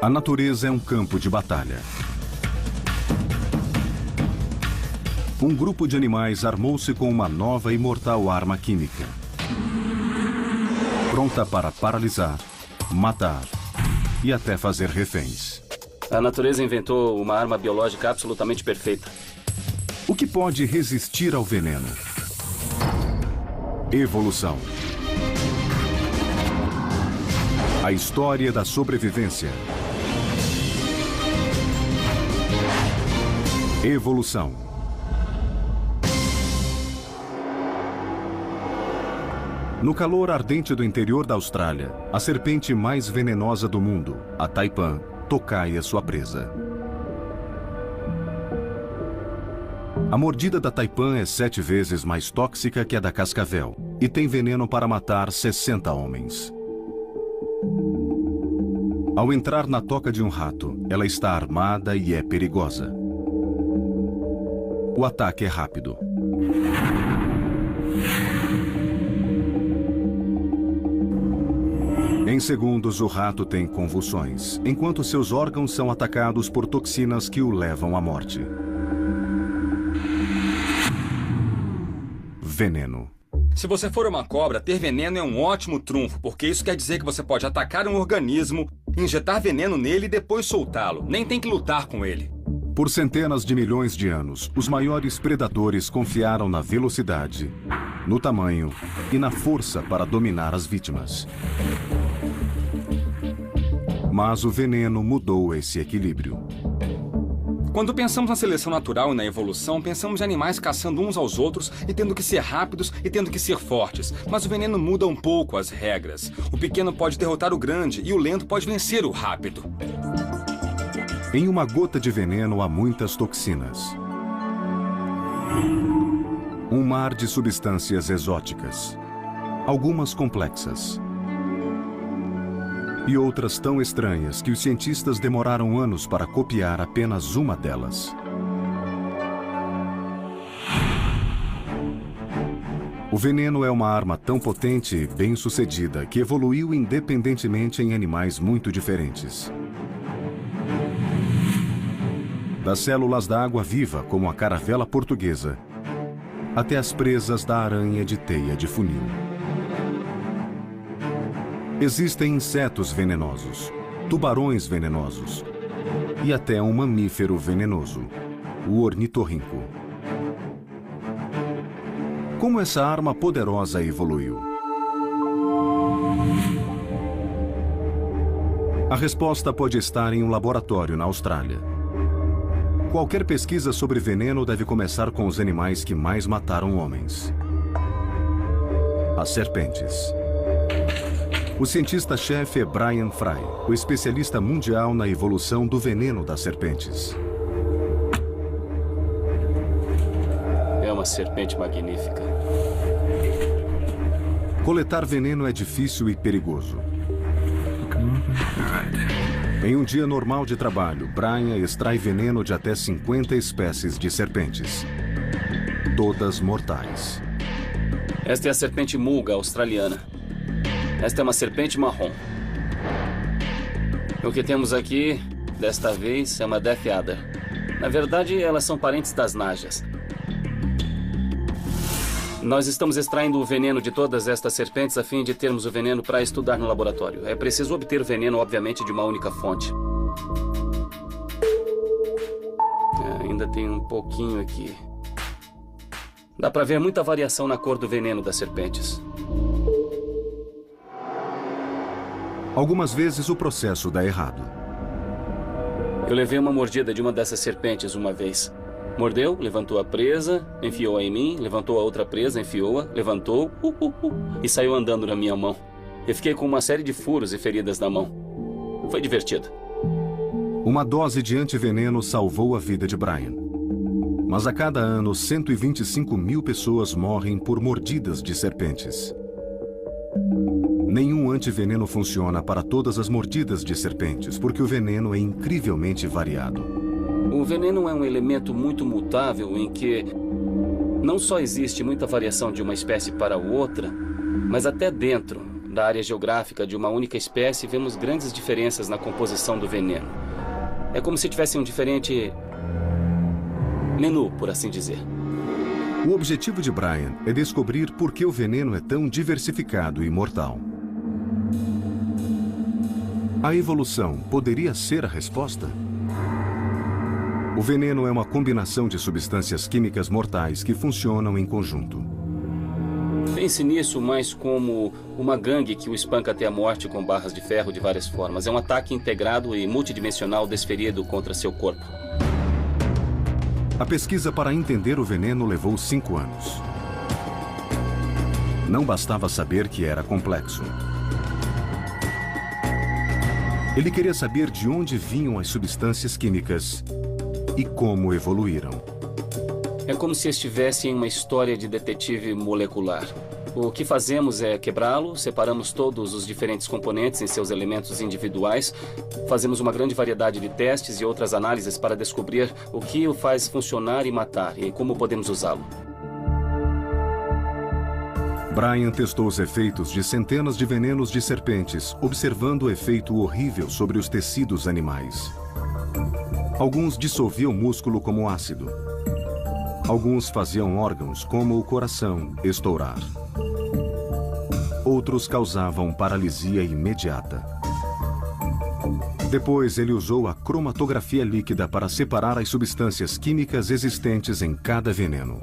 A natureza é um campo de batalha. Um grupo de animais armou-se com uma nova e mortal arma química. Pronta para paralisar, matar e até fazer reféns. A natureza inventou uma arma biológica absolutamente perfeita. O que pode resistir ao veneno? Evolução. A história da sobrevivência. Evolução. No calor ardente do interior da Austrália, a serpente mais venenosa do mundo, a taipan, tocaia sua presa. A mordida da taipan é 7 vezes mais tóxica que a da cascavel e tem veneno para matar 60 homens. Ao entrar na toca de um rato, ela está armada e é perigosa. O ataque é rápido. Em segundos, o rato tem convulsões, enquanto seus órgãos são atacados por toxinas que o levam à morte. Veneno. Se você for uma cobra, ter veneno é um ótimo trunfo, porque isso quer dizer que você pode atacar um organismo, injetar veneno nele e depois soltá-lo. Nem tem que lutar com ele. Por centenas de milhões de anos, os maiores predadores confiaram na velocidade, no tamanho e na força para dominar as vítimas. Mas o veneno mudou esse equilíbrio. Quando pensamos na seleção natural e na evolução, pensamos em animais caçando uns aos outros e tendo que ser rápidos e tendo que ser fortes. Mas o veneno muda um pouco as regras. O pequeno pode derrotar o grande e o lento pode vencer o rápido. Em uma gota de veneno há muitas toxinas. Um mar de substâncias exóticas. Algumas complexas. E outras tão estranhas que os cientistas demoraram anos para copiar apenas uma delas. O veneno é uma arma tão potente e bem-sucedida que evoluiu independentemente em animais muito diferentes. Das células da água viva, como a caravela portuguesa, até as presas da aranha de teia de funil. Existem insetos venenosos, tubarões venenosos e até um mamífero venenoso, o ornitorrinco. Como essa arma poderosa evoluiu? A resposta pode estar em um laboratório na Austrália. Qualquer pesquisa sobre veneno deve começar com os animais que mais mataram homens. As serpentes. O cientista-chefe é Brian Fry, o especialista mundial na evolução do veneno das serpentes. É uma serpente magnífica. Coletar veneno é difícil e perigoso. Em um dia normal de trabalho, Brian extrai veneno de até 50 espécies de serpentes. Todas mortais. Esta é a serpente mulga australiana. Esta é uma serpente marrom. O que temos aqui, desta vez, é uma Death Adder. Na verdade, elas são parentes das najas. Nós estamos extraindo o veneno de todas estas serpentes a fim de termos o veneno para estudar no laboratório. É preciso obter o veneno, obviamente, de uma única fonte. Ainda tem um pouquinho aqui. Dá para ver muita variação na cor do veneno das serpentes. Algumas vezes o processo dá errado. Eu levei uma mordida de uma dessas serpentes uma vez. Mordeu, levantou a presa, enfiou-a em mim, levantou a outra presa, enfiou-a, levantou, e saiu andando na minha mão. Eu fiquei com uma série de furos e feridas na mão. Foi divertido. Uma dose de antiveneno salvou a vida de Brian. Mas a cada ano, 125 mil pessoas morrem por mordidas de serpentes. Nenhum antiveneno funciona para todas as mordidas de serpentes, porque o veneno é incrivelmente variado. O veneno é um elemento muito mutável em que não só existe muita variação de uma espécie para outra, mas até dentro da área geográfica de uma única espécie, vemos grandes diferenças na composição do veneno. É como se tivesse um diferente menu, por assim dizer. O objetivo de Brian é descobrir por que o veneno é tão diversificado e mortal. A evolução poderia ser a resposta? O veneno é uma combinação de substâncias químicas mortais que funcionam em conjunto. Pense nisso mais como uma gangue que o espanca até a morte com barras de ferro de várias formas. É um ataque integrado e multidimensional desferido contra seu corpo. A pesquisa para entender o veneno levou 5 anos. Não bastava saber que era complexo. Ele queria saber de onde vinham as substâncias químicas e como evoluíram. É como se estivesse em uma história de detetive molecular. O que fazemos é quebrá-lo, separamos todos os diferentes componentes em seus elementos individuais, fazemos uma grande variedade de testes e outras análises para descobrir o que o faz funcionar e matar e como podemos usá-lo. Brian testou os efeitos de centenas de venenos de serpentes, observando o efeito horrível sobre os tecidos animais. Alguns dissolviam músculo como ácido. Alguns faziam órgãos, como o coração, estourar. Outros causavam paralisia imediata. Depois, ele usou a cromatografia líquida para separar as substâncias químicas existentes em cada veneno.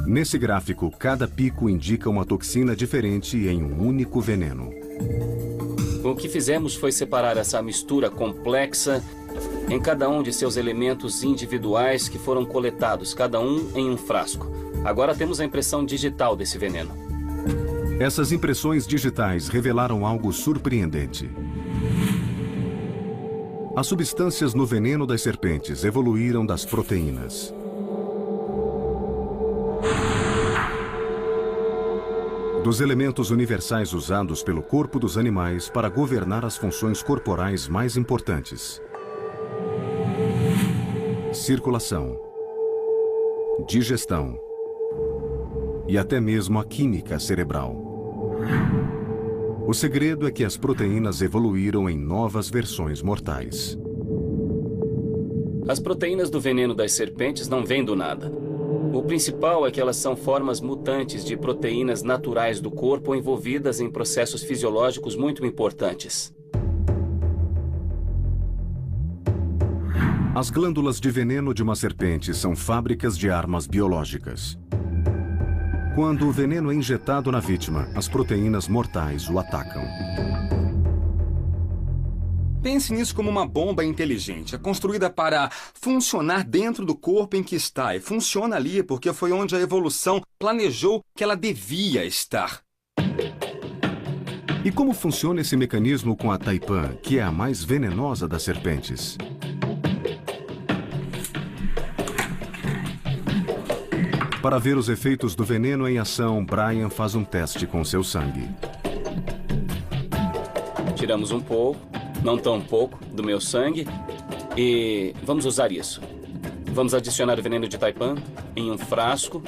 Nesse gráfico, cada pico indica uma toxina diferente em um único veneno. O que fizemos foi separar essa mistura complexa em cada um de seus elementos individuais que foram coletados, cada um em um frasco. Agora temos a impressão digital desse veneno. Essas impressões digitais revelaram algo surpreendente. As substâncias no veneno das serpentes evoluíram das proteínas. Dos elementos universais usados pelo corpo dos animais para governar as funções corporais mais importantes. Circulação, digestão e até mesmo a química cerebral. O segredo é que as proteínas evoluíram em novas versões mortais. As proteínas do veneno das serpentes não vêm do nada. O principal é que elas são formas mutantes de proteínas naturais do corpo envolvidas em processos fisiológicos muito importantes. As glândulas de veneno de uma serpente são fábricas de armas biológicas. Quando o veneno é injetado na vítima, as proteínas mortais o atacam. Pense nisso como uma bomba inteligente. É construída para funcionar dentro do corpo em que está. E funciona ali porque foi onde a evolução planejou que ela devia estar. E como funciona esse mecanismo com a Taipan, que é a mais venenosa das serpentes? Para ver os efeitos do veneno em ação, Brian faz um teste com seu sangue. Tiramos um pouco, não tão pouco, do meu sangue e vamos usar isso. Vamos adicionar o veneno de Taipan em um frasco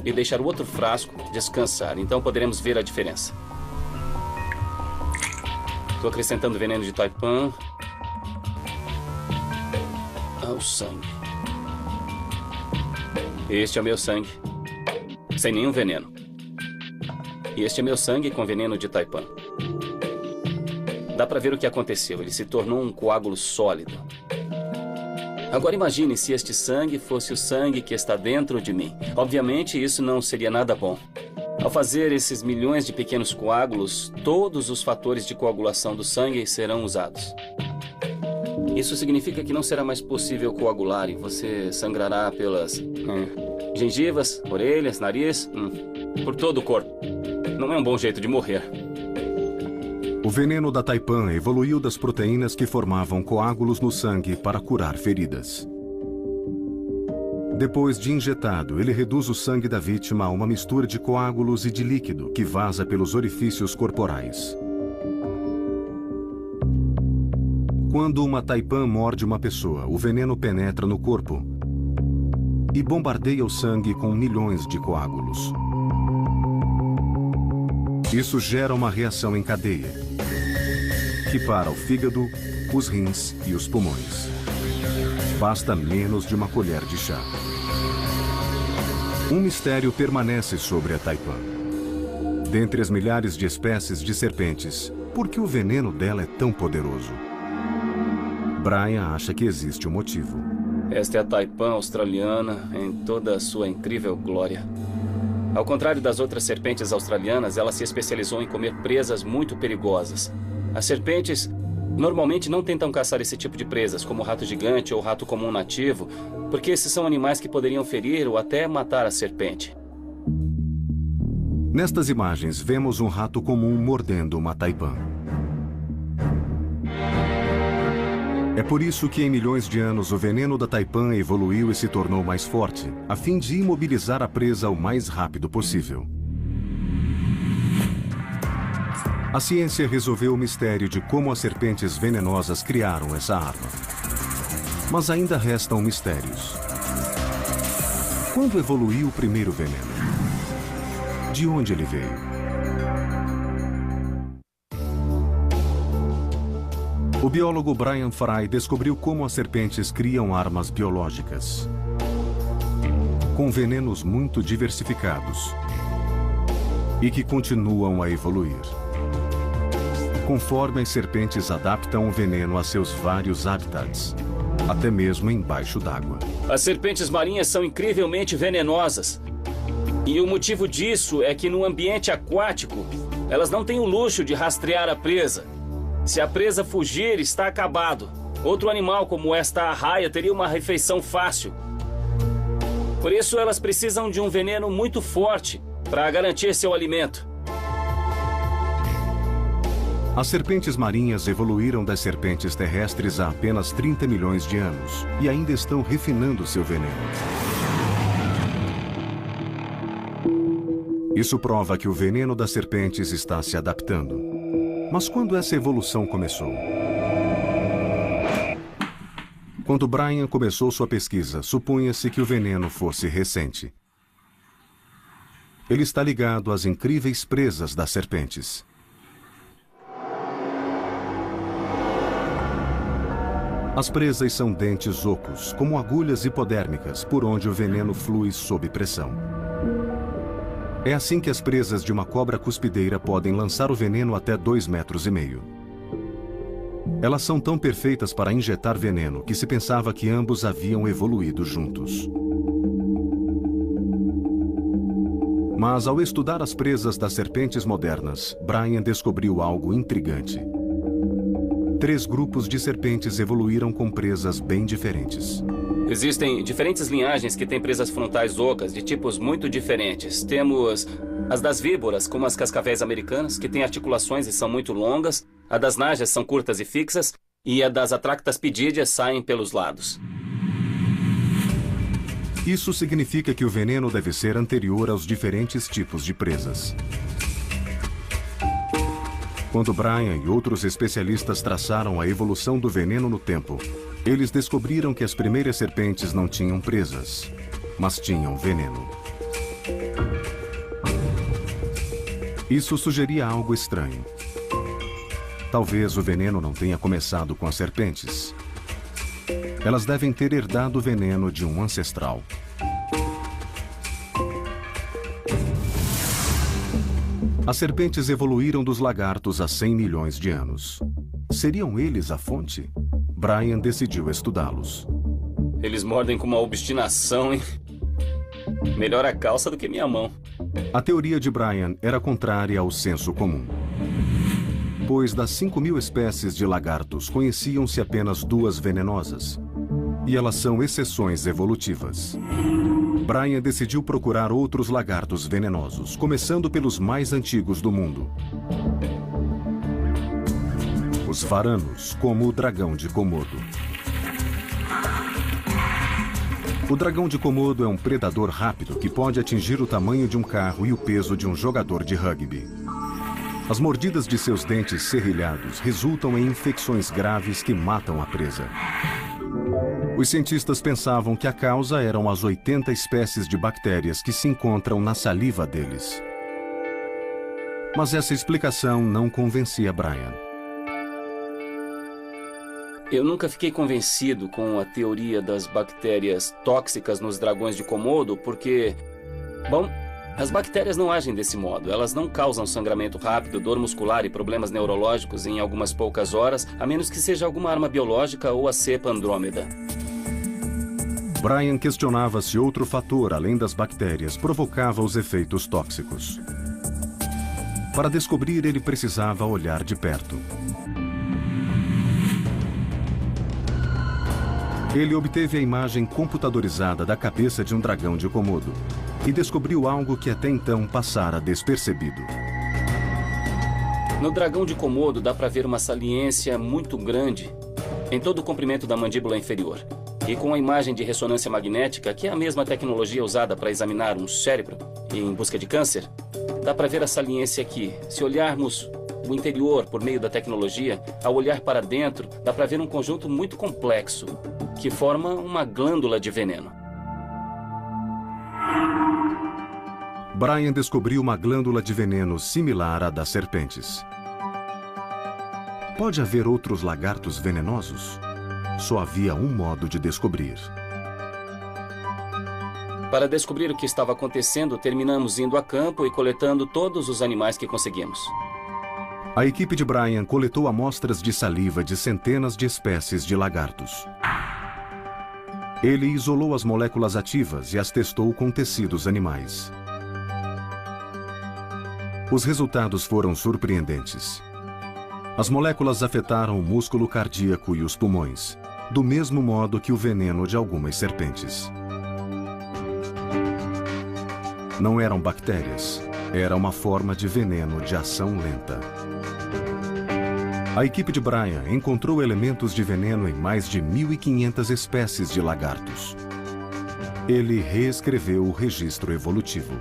e deixar o outro frasco descansar. Então poderemos ver a diferença. Estou acrescentando veneno de Taipan ao sangue. Este é o meu sangue, sem nenhum veneno. E este é meu sangue com veneno de Taipan. Dá para ver o que aconteceu. Ele se tornou um coágulo sólido. Agora imagine se este sangue fosse o sangue que está dentro de mim. Obviamente isso não seria nada bom. Ao fazer esses milhões de pequenos coágulos, todos os fatores de coagulação do sangue serão usados. Isso significa que não será mais possível coagular e você sangrará pelas gengivas, orelhas, nariz, por todo o corpo. Não é um bom jeito de morrer. O veneno da Taipan evoluiu das proteínas que formavam coágulos no sangue para curar feridas. Depois de injetado, ele reduz o sangue da vítima a uma mistura de coágulos e de líquido que vaza pelos orifícios corporais. Quando uma Taipan morde uma pessoa, o veneno penetra no corpo e bombardeia o sangue com milhões de coágulos. Isso gera uma reação em cadeia, que para o fígado, os rins e os pulmões. Basta menos de uma colher de chá. Um mistério permanece sobre a taipã. Dentre as milhares de espécies de serpentes, por que o veneno dela é tão poderoso? Brian acha que existe um motivo. Esta é a taipã australiana em toda a sua incrível glória. Ao contrário das outras serpentes australianas, ela se especializou em comer presas muito perigosas. As serpentes normalmente não tentam caçar esse tipo de presas, como o rato gigante ou o rato comum nativo, porque esses são animais que poderiam ferir ou até matar a serpente. Nestas imagens, vemos um rato comum mordendo uma taipã. É por isso que em milhões de anos o veneno da taipã evoluiu e se tornou mais forte, a fim de imobilizar a presa o mais rápido possível. A ciência resolveu o mistério de como as serpentes venenosas criaram essa arma. Mas ainda restam mistérios. Quando evoluiu o primeiro veneno? De onde ele veio? O biólogo Brian Fry descobriu como as serpentes criam armas biológicas, com venenos muito diversificados e que continuam a evoluir, conforme as serpentes adaptam o veneno a seus vários habitats, até mesmo embaixo d'água. As serpentes marinhas são incrivelmente venenosas. E o motivo disso é que no ambiente aquático, elas não têm o luxo de rastrear a presa. Se a presa fugir, está acabado. Outro animal como esta arraia teria uma refeição fácil. Por isso, elas precisam de um veneno muito forte para garantir seu alimento. As serpentes marinhas evoluíram das serpentes terrestres há apenas 30 milhões de anos e ainda estão refinando seu veneno. Isso prova que o veneno das serpentes está se adaptando. Mas quando essa evolução começou? Quando Brian começou sua pesquisa, supunha-se que o veneno fosse recente. Ele está ligado às incríveis presas das serpentes. As presas são dentes ocos, como agulhas hipodérmicas, por onde o veneno flui sob pressão. É assim que as presas de uma cobra cuspideira podem lançar o veneno até 2,5 metros. Elas são tão perfeitas para injetar veneno que se pensava que ambos haviam evoluído juntos. Mas ao estudar as presas das serpentes modernas, Brian descobriu algo intrigante. 3 grupos de serpentes evoluíram com presas bem diferentes. Existem diferentes linhagens que têm presas frontais ocas de tipos muito diferentes. Temos as das víboras, como as cascavéis americanas, que têm articulações e são muito longas. A das najas são curtas e fixas. E a das Atractaspidídeas saem pelos lados. Isso significa que o veneno deve ser anterior aos diferentes tipos de presas. Quando Brian e outros especialistas traçaram a evolução do veneno no tempo, eles descobriram que as primeiras serpentes não tinham presas, mas tinham veneno. Isso sugeria algo estranho. Talvez o veneno não tenha começado com as serpentes. Elas devem ter herdado o veneno de um ancestral. As serpentes evoluíram dos lagartos há 100 milhões de anos. Seriam eles a fonte? Brian decidiu estudá-los. Eles mordem com uma obstinação, hein? Melhor a calça do que minha mão. A teoria de Brian era contrária ao senso comum. Pois das 5.000 espécies de lagartos, conheciam-se apenas 2 venenosas. E elas são exceções evolutivas. Brian decidiu procurar outros lagartos venenosos, começando pelos mais antigos do mundo. Os varanos, como o dragão de Komodo. O dragão de Komodo é um predador rápido que pode atingir o tamanho de um carro e o peso de um jogador de rugby. As mordidas de seus dentes serrilhados resultam em infecções graves que matam a presa. Os cientistas pensavam que a causa eram as 80 espécies de bactérias que se encontram na saliva deles. Mas essa explicação não convencia Brian. Eu nunca fiquei convencido com a teoria das bactérias tóxicas nos dragões de Komodo, porque, bom, as bactérias não agem desse modo. Elas não causam sangramento rápido, dor muscular e problemas neurológicos em algumas poucas horas, a menos que seja alguma arma biológica ou a cepa Andrômeda. Brian questionava se outro fator, além das bactérias, provocava os efeitos tóxicos. Para descobrir, ele precisava olhar de perto. Ele obteve a imagem computadorizada da cabeça de um dragão de Komodo e descobriu algo que até então passara despercebido. No dragão de Komodo dá para ver uma saliência muito grande em todo o comprimento da mandíbula inferior. E com a imagem de ressonância magnética, que é a mesma tecnologia usada para examinar um cérebro em busca de câncer, dá para ver a saliência aqui. Se olharmos o interior por meio da tecnologia, ao olhar para dentro, dá para ver um conjunto muito complexo, que forma uma glândula de veneno. Brian descobriu uma glândula de veneno similar à das serpentes. Pode haver outros lagartos venenosos? Só havia um modo de descobrir. Para descobrir o que estava acontecendo, terminamos indo a campo e coletando todos os animais que conseguimos. A equipe de Brian coletou amostras de saliva de centenas de espécies de lagartos. Ele isolou as moléculas ativas e as testou com tecidos animais. Os resultados foram surpreendentes. As moléculas afetaram o músculo cardíaco e os pulmões, do mesmo modo que o veneno de algumas serpentes. Não eram bactérias, era uma forma de veneno de ação lenta. A equipe de Brian encontrou elementos de veneno em mais de 1.500 espécies de lagartos. Ele reescreveu o registro evolutivo.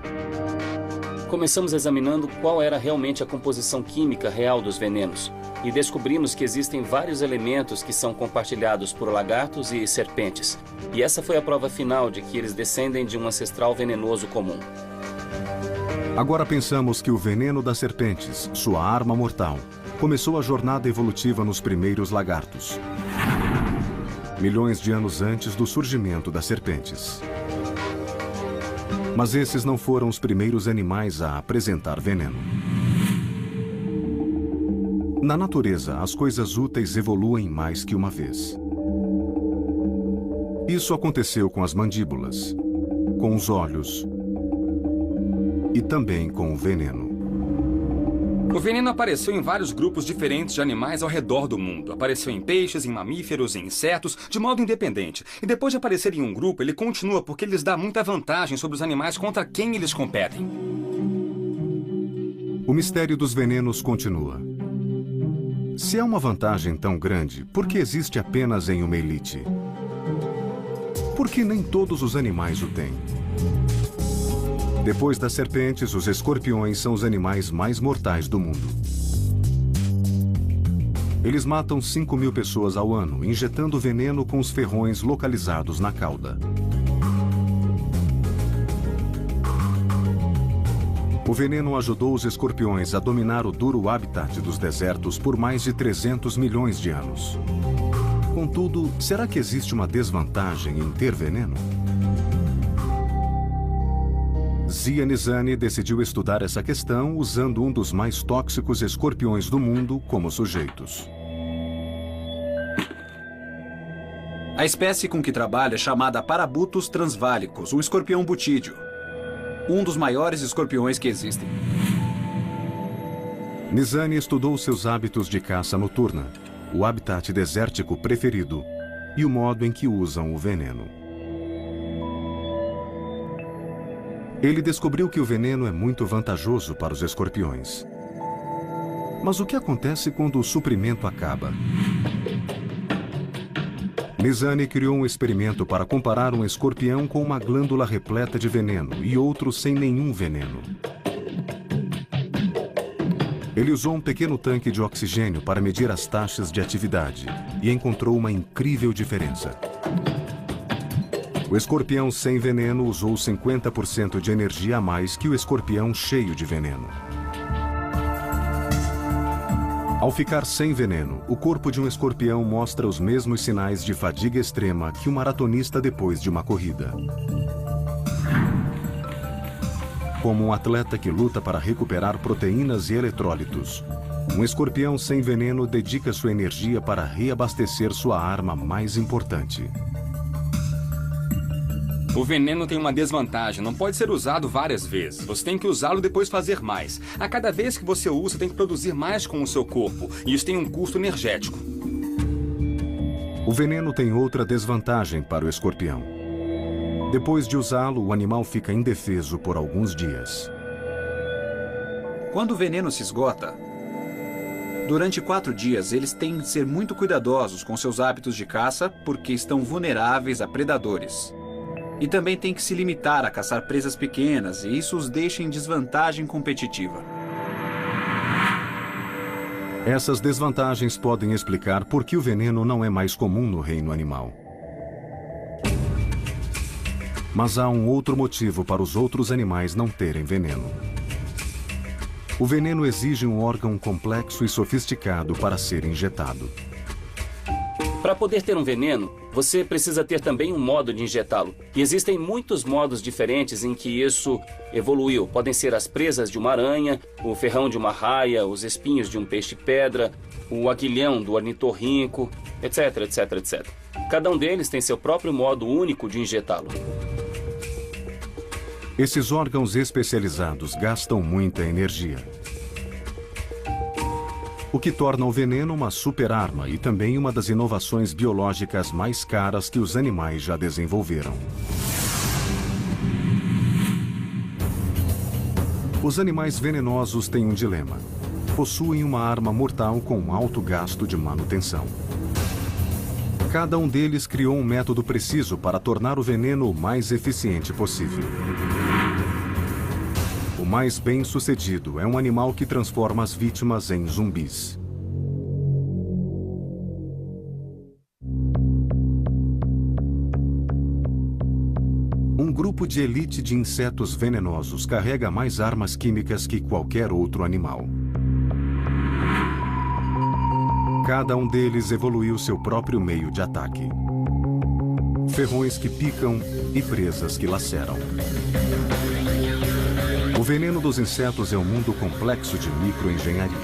Começamos examinando qual era realmente a composição química real dos venenos e descobrimos que existem vários elementos que são compartilhados por lagartos e serpentes. E essa foi a prova final de que eles descendem de um ancestral venenoso comum. Agora pensamos que o veneno das serpentes, sua arma mortal, começou a jornada evolutiva nos primeiros lagartos, milhões de anos antes do surgimento das serpentes. Mas esses não foram os primeiros animais a apresentar veneno. Na natureza, as coisas úteis evoluem mais que uma vez. Isso aconteceu com as mandíbulas, com os olhos e também com o veneno. O veneno apareceu em vários grupos diferentes de animais ao redor do mundo. Apareceu em peixes, em mamíferos, em insetos, de modo independente. E depois de aparecer em um grupo, ele continua porque lhes dá muita vantagem sobre os animais contra quem eles competem. O mistério dos venenos continua. Se há uma vantagem tão grande, por que existe apenas em uma elite? Por que nem todos os animais o têm? Depois das serpentes, os escorpiões são os animais mais mortais do mundo. Eles matam 5.000 pessoas ao ano, injetando veneno com os ferrões localizados na cauda. O veneno ajudou os escorpiões a dominar o duro habitat dos desertos por mais de 300 milhões de anos. Contudo, será que existe uma desvantagem em ter veneno? Zia Nizani decidiu estudar essa questão usando um dos mais tóxicos escorpiões do mundo como sujeitos. A espécie com que trabalha é chamada Parabutus transvalicus, o escorpião butídeo. Um dos maiores escorpiões que existem. Nizani estudou seus hábitos de caça noturna, o habitat desértico preferido e o modo em que usam o veneno. Ele descobriu que o veneno é muito vantajoso para os escorpiões. Mas o que acontece quando o suprimento acaba? Nizani criou um experimento para comparar um escorpião com uma glândula repleta de veneno e outro sem nenhum veneno. Ele usou um pequeno tanque de oxigênio para medir as taxas de atividade e encontrou uma incrível diferença. O escorpião sem veneno usou 50% de energia a mais que o escorpião cheio de veneno. Ao ficar sem veneno, o corpo de um escorpião mostra os mesmos sinais de fadiga extrema que um maratonista depois de uma corrida. Como um atleta que luta para recuperar proteínas e eletrólitos, um escorpião sem veneno dedica sua energia para reabastecer sua arma mais importante. O veneno tem uma desvantagem, não pode ser usado várias vezes. Você tem que usá-lo e depois fazer mais. A cada vez que você usa, tem que produzir mais com o seu corpo, e isso tem um custo energético. O veneno tem outra desvantagem para o escorpião. Depois de usá-lo, o animal fica indefeso por alguns dias. Quando o veneno se esgota, durante 4 dias eles têm de ser muito cuidadosos com seus hábitos de caça porque estão vulneráveis a predadores. E também tem que se limitar a caçar presas pequenas, e isso os deixa em desvantagem competitiva. Essas desvantagens podem explicar por que o veneno não é mais comum no reino animal. Mas há um outro motivo para os outros animais não terem veneno. O veneno exige um órgão complexo e sofisticado para ser injetado. Para poder ter um veneno, você precisa ter também um modo de injetá-lo. E existem muitos modos diferentes em que isso evoluiu. Podem ser as presas de uma aranha, o ferrão de uma raia, os espinhos de um peixe-pedra, o aguilhão do ornitorrinco, etc, etc, etc. Cada um deles tem seu próprio modo único de injetá-lo. Esses órgãos especializados gastam muita energia, o que torna o veneno uma super-arma e também uma das inovações biológicas mais caras que os animais já desenvolveram. Os animais venenosos têm um dilema. Possuem uma arma mortal com alto gasto de manutenção. Cada um deles criou um método preciso para tornar o veneno o mais eficiente possível. O mais bem-sucedido é um animal que transforma as vítimas em zumbis. Um grupo de elite de insetos venenosos carrega mais armas químicas que qualquer outro animal. Cada um deles evoluiu seu próprio meio de ataque. Ferrões que picam e presas que laceram. O veneno dos insetos é um mundo complexo de microengenharia.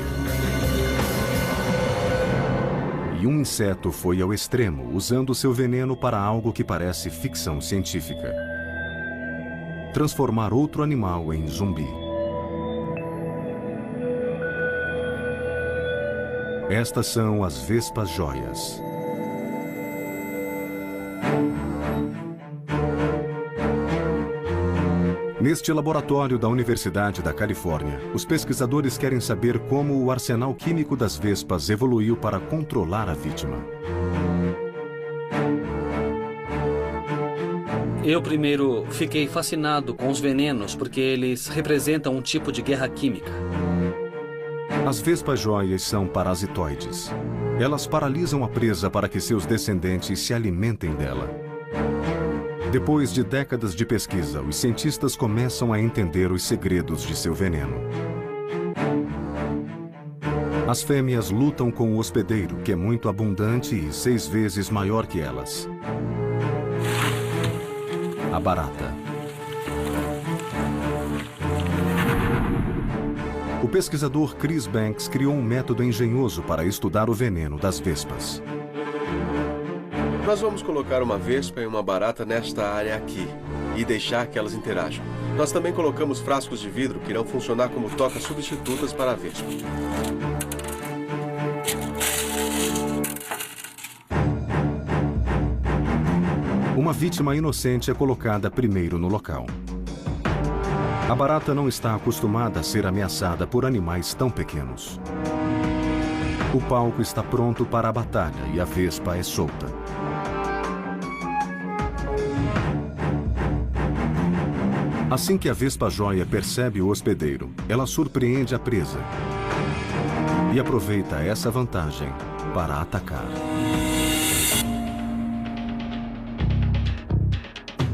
E um inseto foi ao extremo, usando seu veneno para algo que parece ficção científica: transformar outro animal em zumbi. Estas são as vespas joias. Neste laboratório da Universidade da Califórnia, os pesquisadores querem saber como o arsenal químico das vespas evoluiu para controlar a vítima. Eu primeiro fiquei fascinado com os venenos porque eles representam um tipo de guerra química. As vespas joias são parasitoides. Elas paralisam a presa para que seus descendentes se alimentem dela. Depois de décadas de pesquisa, os cientistas começam a entender os segredos de seu veneno. As fêmeas lutam com o hospedeiro, que é muito abundante e 6 vezes maior que elas: a barata. O pesquisador Chris Banks criou um método engenhoso para estudar o veneno das vespas. Nós vamos colocar uma vespa e uma barata nesta área aqui e deixar que elas interajam. Nós também colocamos frascos de vidro que irão funcionar como tocas substitutas para a vespa. Uma vítima inocente é colocada primeiro no local. A barata não está acostumada a ser ameaçada por animais tão pequenos. O palco está pronto para a batalha e a vespa é solta. Assim que a vespa joia percebe o hospedeiro, ela surpreende a presa e aproveita essa vantagem para atacar.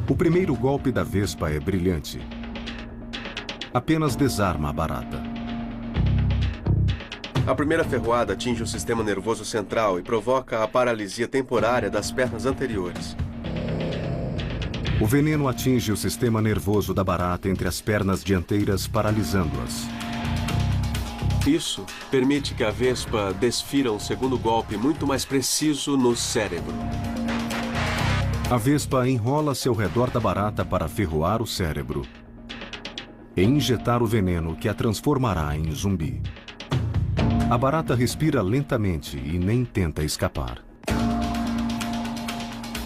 O primeiro golpe da vespa é brilhante. Apenas desarma a barata. A primeira ferroada atinge o sistema nervoso central e provoca a paralisia temporária das pernas anteriores. O veneno atinge o sistema nervoso da barata entre as pernas dianteiras, paralisando-as. Isso permite que a vespa desfira um segundo golpe muito mais preciso no cérebro. A vespa enrola-se ao redor da barata para ferroar o cérebro e injetar o veneno que a transformará em zumbi. A barata respira lentamente e nem tenta escapar.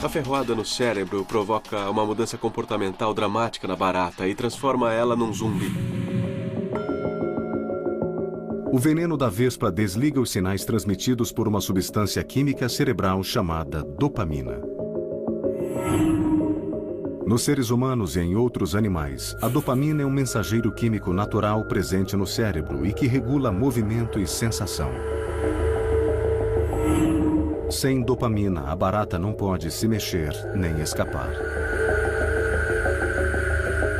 A ferroada no cérebro provoca uma mudança comportamental dramática na barata e transforma ela num zumbi. O veneno da vespa desliga os sinais transmitidos por uma substância química cerebral chamada dopamina. Nos seres humanos e em outros animais, a dopamina é um mensageiro químico natural presente no cérebro e que regula movimento e sensação. Sem dopamina, a barata não pode se mexer nem escapar.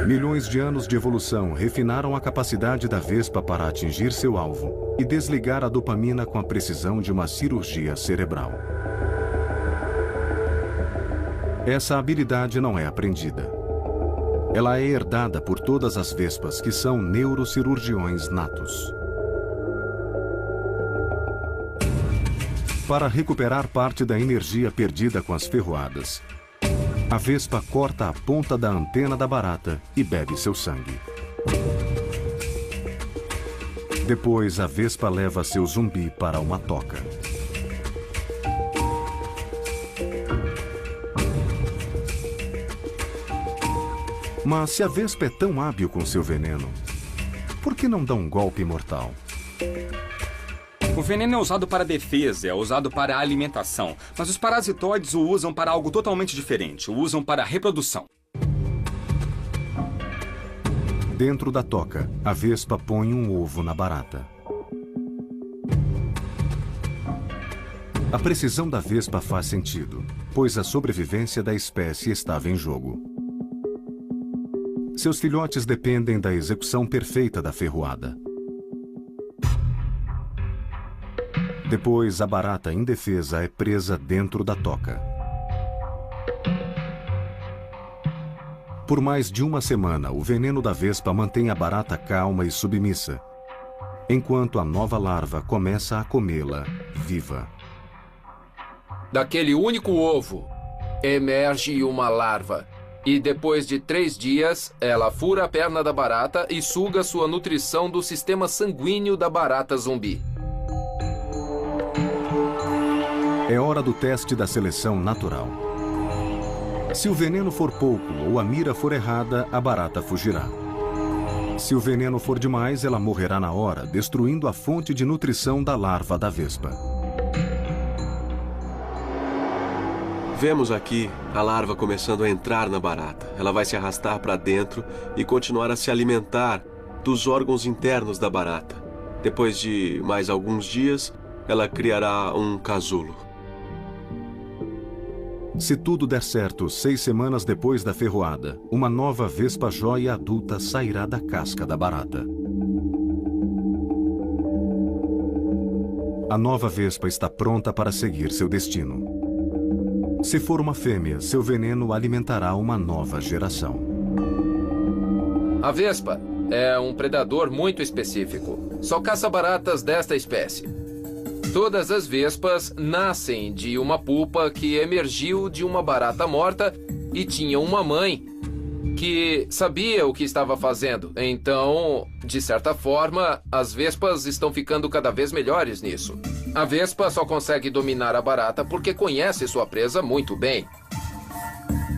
Milhões de anos de evolução refinaram a capacidade da vespa para atingir seu alvo e desligar a dopamina com a precisão de uma cirurgia cerebral. Essa habilidade não é aprendida. Ela é herdada por todas as vespas, que são neurocirurgiões natos. Para recuperar parte da energia perdida com as ferroadas, a vespa corta a ponta da antena da barata e bebe seu sangue. Depois, a vespa leva seu zumbi para uma toca. Mas se a vespa é tão hábil com seu veneno, por que não dá um golpe mortal? O veneno é usado para defesa, é usado para alimentação, mas os parasitoides o usam para algo totalmente diferente, o usam para reprodução. Dentro da toca, a vespa põe um ovo na barata. A precisão da vespa faz sentido, pois a sobrevivência da espécie estava em jogo. Seus filhotes dependem da execução perfeita da ferroada. Depois, a barata indefesa é presa dentro da toca. Por mais de uma semana, o veneno da vespa mantém a barata calma e submissa, enquanto a nova larva começa a comê-la viva. Daquele único ovo, emerge uma larva. E depois de 3 dias, ela fura a perna da barata e suga sua nutrição do sistema sanguíneo da barata zumbi. É hora do teste da seleção natural. Se o veneno for pouco ou a mira for errada, a barata fugirá. Se o veneno for demais, ela morrerá na hora, destruindo a fonte de nutrição da larva da vespa. Vemos aqui a larva começando a entrar na barata. Ela vai se arrastar para dentro e continuar a se alimentar dos órgãos internos da barata. Depois de mais alguns dias, ela criará um casulo. Se tudo der certo, 6 semanas depois da ferroada, uma nova vespa jóia adulta sairá da casca da barata. A nova vespa está pronta para seguir seu destino. Se for uma fêmea, seu veneno alimentará uma nova geração. A vespa é um predador muito específico. Só caça baratas desta espécie. Todas as vespas nascem de uma pupa que emergiu de uma barata morta e tinha uma mãe que sabia o que estava fazendo. Então, de certa forma, as vespas estão ficando cada vez melhores nisso. A vespa só consegue dominar a barata porque conhece sua presa muito bem.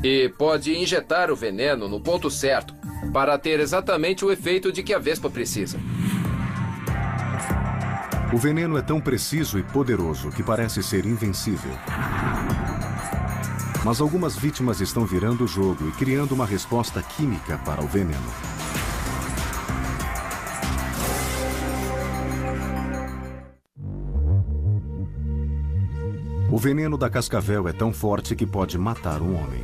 E pode injetar o veneno no ponto certo para ter exatamente o efeito de que a vespa precisa. O veneno é tão preciso e poderoso que parece ser invencível. Mas algumas vítimas estão virando o jogo e criando uma resposta química para o veneno. O veneno da cascavel é tão forte que pode matar um homem.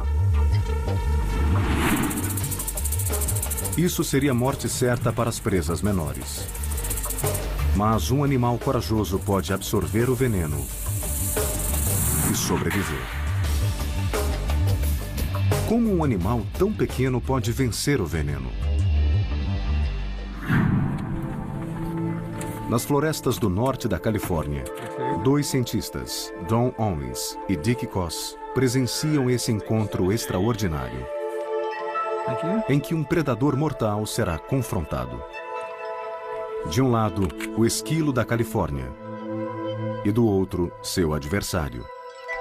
Isso seria morte certa para as presas menores. Mas um animal corajoso pode absorver o veneno e sobreviver. Como um animal tão pequeno pode vencer o veneno? Nas florestas do norte da Califórnia, 2 cientistas, Don Owens e Dick Koss, presenciam esse encontro extraordinário, em que um predador mortal será confrontado. De um lado, o esquilo da Califórnia, e do outro, seu adversário,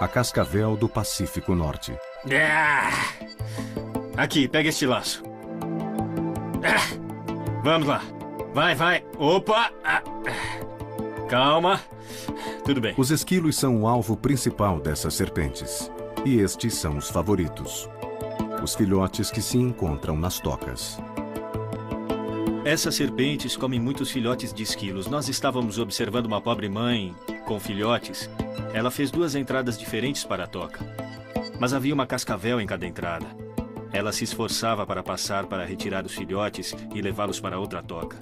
a cascavel do Pacífico Norte. Aqui, pega este laço. Vamos lá. Vai. Opa! Calma. Tudo bem. Os esquilos são o alvo principal dessas serpentes, e estes são os favoritos. Os filhotes que se encontram nas tocas. Essas serpentes comem muitos filhotes de esquilos. Nós estávamos observando uma pobre mãe com filhotes. Ela fez 2 entradas diferentes para a toca, mas havia uma cascavel em cada entrada. Ela se esforçava para passar para retirar os filhotes e levá-los para outra toca.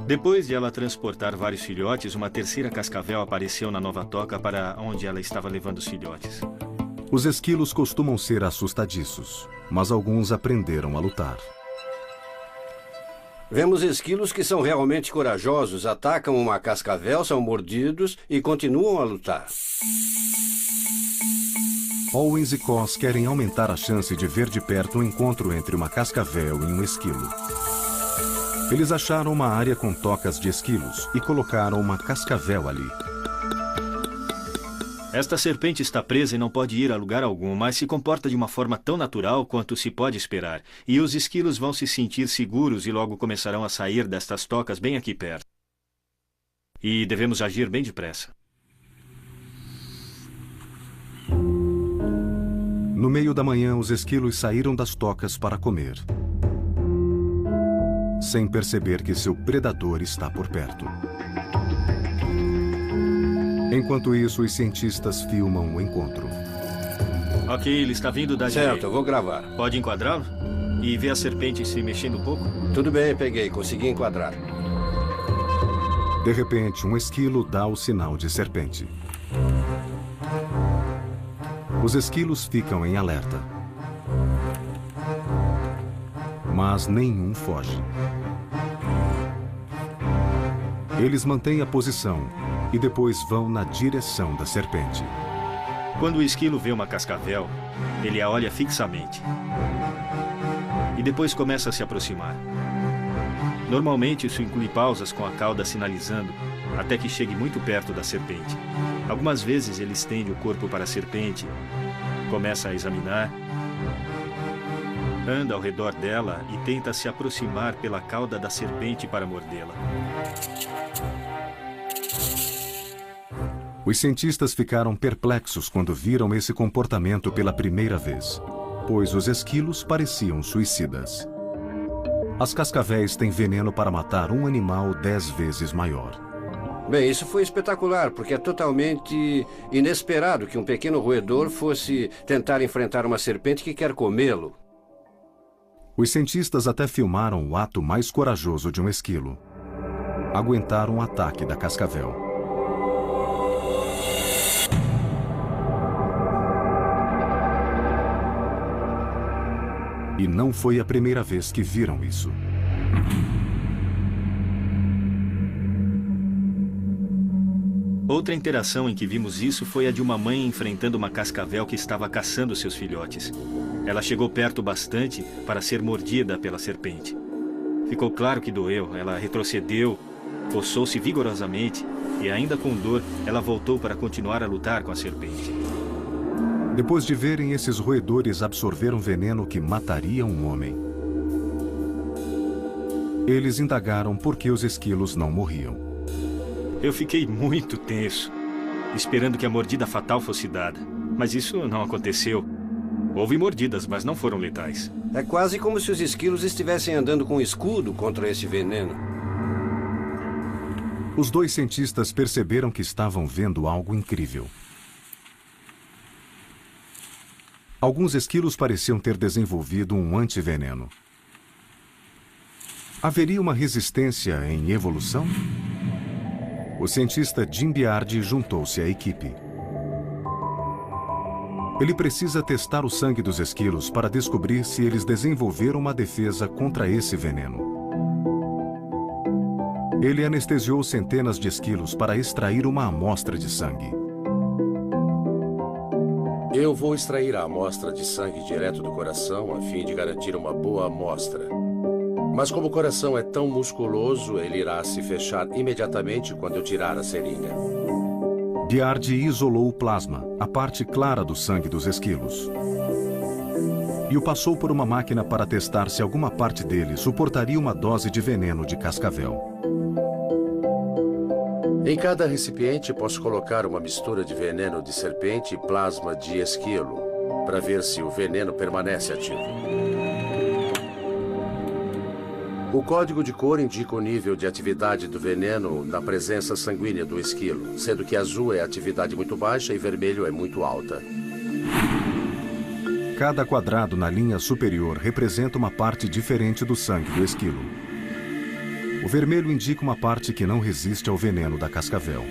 Depois de ela transportar vários filhotes, uma terceira cascavel apareceu na nova toca para onde ela estava levando os filhotes. Os esquilos costumam ser assustadiços, mas alguns aprenderam a lutar. Vemos esquilos que são realmente corajosos, atacam uma cascavel, são mordidos e continuam a lutar. Owens e Koss querem aumentar a chance de ver de perto um encontro entre uma cascavel e um esquilo. Eles acharam uma área com tocas de esquilos e colocaram uma cascavel ali. Esta serpente está presa e não pode ir a lugar algum, mas se comporta de uma forma tão natural quanto se pode esperar. E os esquilos vão se sentir seguros e logo começarão a sair destas tocas bem aqui perto. E devemos agir bem depressa. No meio da manhã, os esquilos saíram das tocas para comer, sem perceber que seu predador está por perto. Enquanto isso, os cientistas filmam o encontro. Ok, ele está vindo da direita. Certo, eu vou gravar. Pode enquadrá-lo? E ver a serpente se mexendo um pouco? Tudo bem, peguei, consegui enquadrar. De repente, um esquilo dá o sinal de serpente. Os esquilos ficam em alerta. Mas nenhum foge. Eles mantêm a posição e depois vão na direção da serpente. Quando o esquilo vê uma cascavel, ele a olha fixamente. E depois começa a se aproximar. Normalmente, isso inclui pausas com a cauda sinalizando até que chegue muito perto da serpente. Algumas vezes ele estende o corpo para a serpente, começa a examinar, anda ao redor dela e tenta se aproximar pela cauda da serpente para mordê-la. Os cientistas ficaram perplexos quando viram esse comportamento pela primeira vez, pois os esquilos pareciam suicidas. As cascavéis têm veneno para matar um animal 10 vezes maior. Bem, isso foi espetacular, porque é totalmente inesperado que um pequeno roedor fosse tentar enfrentar uma serpente que quer comê-lo. Os cientistas até filmaram o ato mais corajoso de um esquilo. Aguentar um ataque da cascavel. E não foi a primeira vez que viram isso. Outra interação em que vimos isso foi a de uma mãe enfrentando uma cascavel que estava caçando seus filhotes. Ela chegou perto bastante para ser mordida pela serpente. Ficou claro que doeu, ela retrocedeu, coçou-se vigorosamente e, ainda com dor, ela voltou para continuar a lutar com a serpente. Depois de verem esses roedores absorver um veneno que mataria um homem, eles indagaram por que os esquilos não morriam. Eu fiquei muito tenso, esperando que a mordida fatal fosse dada. Mas isso não aconteceu. Houve mordidas, mas não foram letais. É quase como se os esquilos estivessem andando com um escudo contra esse veneno. Os 2 cientistas perceberam que estavam vendo algo incrível. Alguns esquilos pareciam ter desenvolvido um antiveneno. Haveria uma resistência em evolução? O cientista Jim Biardi juntou-se à equipe. Ele precisa testar o sangue dos esquilos para descobrir se eles desenvolveram uma defesa contra esse veneno. Ele anestesiou centenas de esquilos para extrair uma amostra de sangue. Eu vou extrair a amostra de sangue direto do coração a fim de garantir uma boa amostra. Mas como o coração é tão musculoso, ele irá se fechar imediatamente quando eu tirar a seringa. Biardi isolou o plasma, a parte clara do sangue dos esquilos. E o passou por uma máquina para testar se alguma parte dele suportaria uma dose de veneno de cascavel. Em cada recipiente, posso colocar uma mistura de veneno de serpente e plasma de esquilo, para ver se o veneno permanece ativo. O código de cor indica o nível de atividade do veneno na presença sanguínea do esquilo, sendo que azul é atividade muito baixa e vermelho é muito alta. Cada quadrado na linha superior representa uma parte diferente do sangue do esquilo. O vermelho indica uma parte que não resiste ao veneno da cascavel.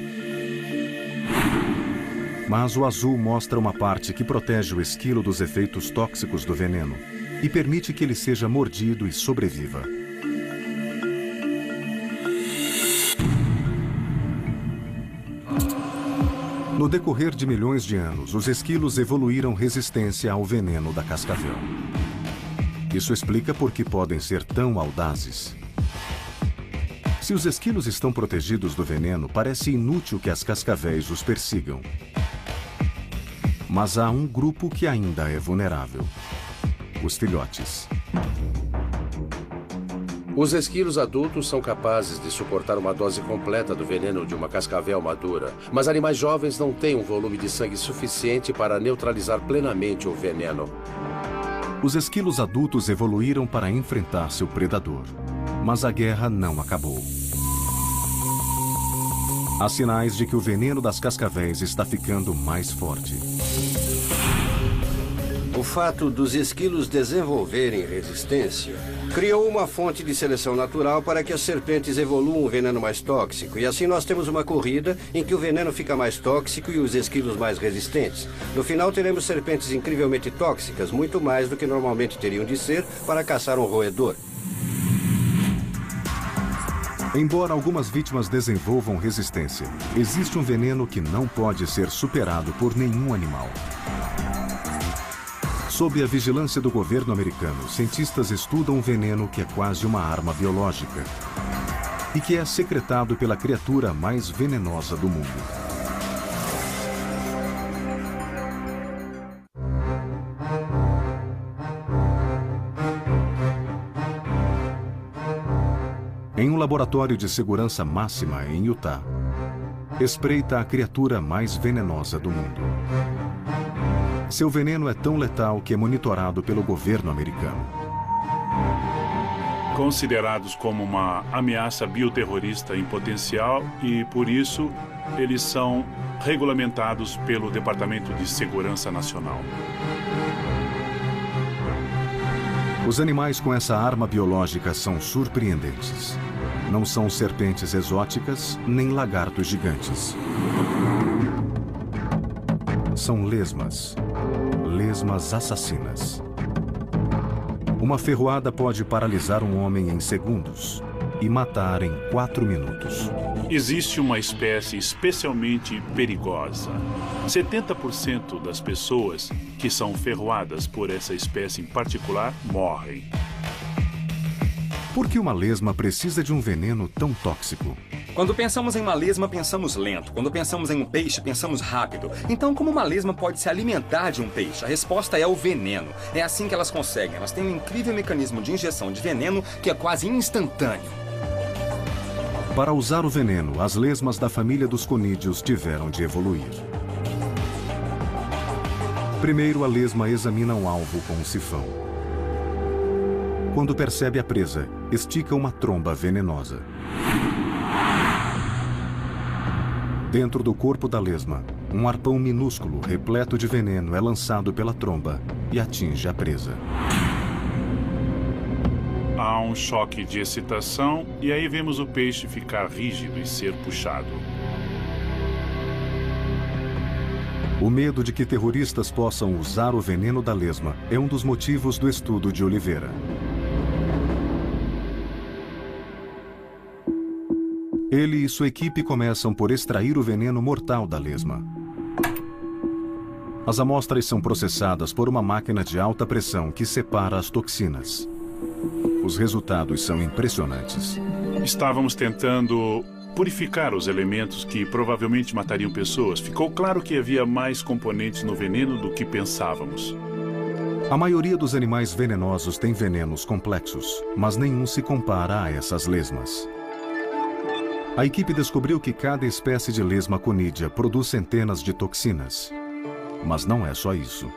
Mas o azul mostra uma parte que protege o esquilo dos efeitos tóxicos do veneno e permite que ele seja mordido e sobreviva. No decorrer de milhões de anos, os esquilos evoluíram resistência ao veneno da cascavel. Isso explica por que podem ser tão audazes. Se os esquilos estão protegidos do veneno, parece inútil que as cascavéis os persigam. Mas há um grupo que ainda é vulnerável: os filhotes. Os esquilos adultos são capazes de suportar uma dose completa do veneno de uma cascavel madura, mas animais jovens não têm um volume de sangue suficiente para neutralizar plenamente o veneno. Os esquilos adultos evoluíram para enfrentar seu predador, mas a guerra não acabou. Há sinais de que o veneno das cascavéis está ficando mais forte. O fato dos esquilos desenvolverem resistência criou uma fonte de seleção natural para que as serpentes evoluam um veneno mais tóxico. E assim nós temos uma corrida em que o veneno fica mais tóxico e os esquilos mais resistentes. No final teremos serpentes incrivelmente tóxicas, muito mais do que normalmente teriam de ser para caçar um roedor. Embora algumas vítimas desenvolvam resistência, existe um veneno que não pode ser superado por nenhum animal. Sob a vigilância do governo americano, cientistas estudam um veneno que é quase uma arma biológica e que é secretado pela criatura mais venenosa do mundo. Em um laboratório de segurança máxima em Utah, espreita a criatura mais venenosa do mundo. Seu veneno é tão letal que é monitorado pelo governo americano. Considerados como uma ameaça bioterrorista em potencial e, por isso, eles são regulamentados pelo Departamento de Segurança Nacional. Os animais com essa arma biológica são surpreendentes. Não são serpentes exóticas, nem lagartos gigantes. São lesmas. Lesmas assassinas. Uma ferroada pode paralisar um homem em segundos e matar em 4 minutos. Existe uma espécie especialmente perigosa. 70% das pessoas que são ferroadas por essa espécie em particular morrem. Por que uma lesma precisa de um veneno tão tóxico? Quando pensamos em uma lesma, pensamos lento. Quando pensamos em um peixe, pensamos rápido. Então, como uma lesma pode se alimentar de um peixe? A resposta é o veneno. É assim que elas conseguem. Elas têm um incrível mecanismo de injeção de veneno que é quase instantâneo. Para usar o veneno, as lesmas da família dos conídeos tiveram de evoluir. Primeiro, a lesma examina um alvo com um sifão. Quando percebe a presa, estica uma tromba venenosa. Dentro do corpo da lesma, um arpão minúsculo, repleto de veneno, é lançado pela tromba e atinge a presa. Há um choque de excitação e aí vemos o peixe ficar rígido e ser puxado. O medo de que terroristas possam usar o veneno da lesma é um dos motivos do estudo de Oliveira. Ele e sua equipe começam por extrair o veneno mortal da lesma. As amostras são processadas por uma máquina de alta pressão que separa as toxinas. Os resultados são impressionantes. Estávamos tentando purificar os elementos que provavelmente matariam pessoas. Ficou claro que havia mais componentes no veneno do que pensávamos. A maioria dos animais venenosos tem venenos complexos, mas nenhum se compara a essas lesmas. A equipe descobriu que cada espécie de lesma conídea produz centenas de toxinas. Mas não é só isso.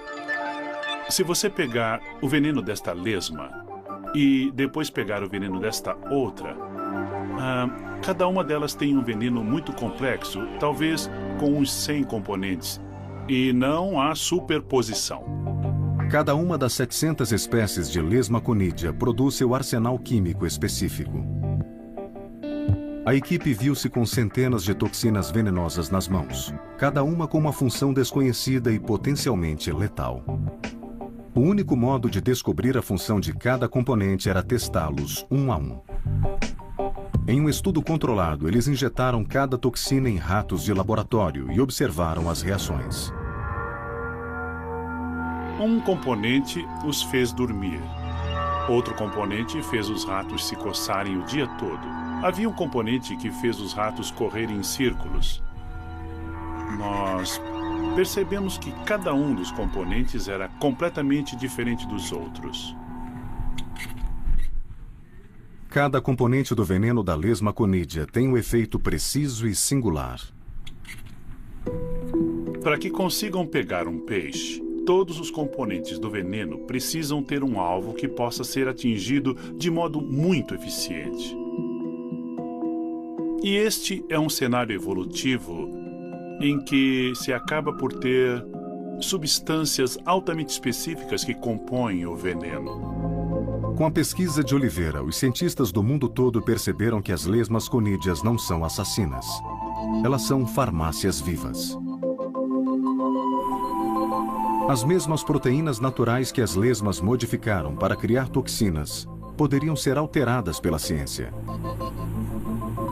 Se você pegar o veneno desta lesma e depois pegar o veneno desta outra, cada uma delas tem um veneno muito complexo, talvez com uns 100 componentes, e não há superposição. Cada uma das 700 espécies de lesma conídea produz seu arsenal químico específico. A equipe viu-se com centenas de toxinas venenosas nas mãos, cada uma com uma função desconhecida e potencialmente letal. O único modo de descobrir a função de cada componente era testá-los um a um. Em um estudo controlado, eles injetaram cada toxina em ratos de laboratório e observaram as reações. Um componente os fez dormir. Outro componente fez os ratos se coçarem o dia todo. Havia um componente que fez os ratos correrem em círculos. Nós percebemos que cada um dos componentes era completamente diferente dos outros. Cada componente do veneno da lesma conídea tem um efeito preciso e singular. Para que consigam pegar um peixe, todos os componentes do veneno precisam ter um alvo que possa ser atingido de modo muito eficiente. E este é um cenário evolutivo em que se acaba por ter substâncias altamente específicas que compõem o veneno. Com a pesquisa de Oliveira, os cientistas do mundo todo perceberam que as lesmas conídeas não são assassinas. Elas são farmácias vivas. As mesmas proteínas naturais que as lesmas modificaram para criar toxinas poderiam ser alteradas pela ciência.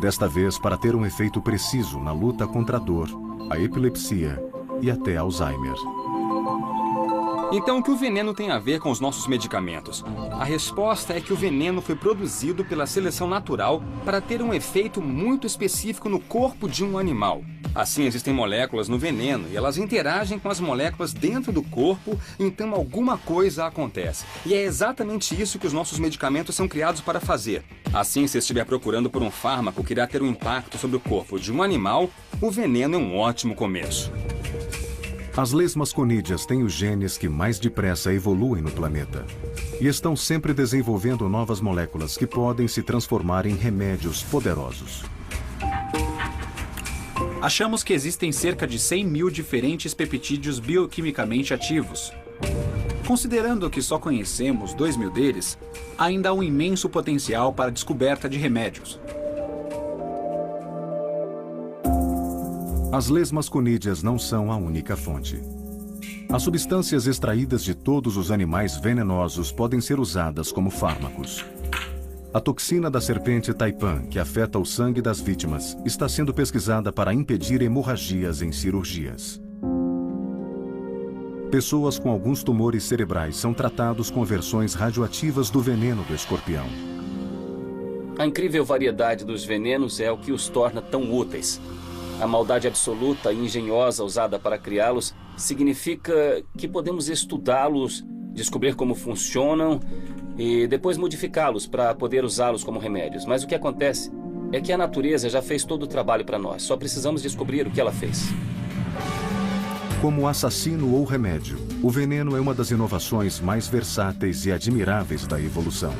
Desta vez, para ter um efeito preciso na luta contra a dor, a epilepsia e até Alzheimer. Então, o que o veneno tem a ver com os nossos medicamentos? A resposta é que o veneno foi produzido pela seleção natural para ter um efeito muito específico no corpo de um animal. Assim, existem moléculas no veneno e elas interagem com as moléculas dentro do corpo, então alguma coisa acontece. E é exatamente isso que os nossos medicamentos são criados para fazer. Assim, se estiver procurando por um fármaco que irá ter um impacto sobre o corpo de um animal, o veneno é um ótimo começo. As lesmas conídeas têm os genes que mais depressa evoluem no planeta e estão sempre desenvolvendo novas moléculas que podem se transformar em remédios poderosos. Achamos que existem cerca de 100 mil diferentes peptídeos bioquimicamente ativos. Considerando que só conhecemos 2 mil deles, ainda há um imenso potencial para a descoberta de remédios. As lesmas conídeas não são a única fonte. As substâncias extraídas de todos os animais venenosos podem ser usadas como fármacos. A toxina da serpente taipan, que afeta o sangue das vítimas, está sendo pesquisada para impedir hemorragias em cirurgias. Pessoas com alguns tumores cerebrais são tratados com versões radioativas do veneno do escorpião. A incrível variedade dos venenos é o que os torna tão úteis. A maldade absoluta e engenhosa usada para criá-los significa que podemos estudá-los, descobrir como funcionam e depois modificá-los para poder usá-los como remédios. Mas o que acontece é que a natureza já fez todo o trabalho para nós. Só precisamos descobrir o que ela fez. Como assassino ou remédio, o veneno é uma das inovações mais versáteis e admiráveis da evolução.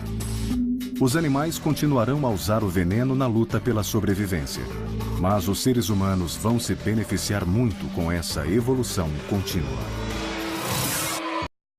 Os animais continuarão a usar o veneno na luta pela sobrevivência. Mas os seres humanos vão se beneficiar muito com essa evolução contínua.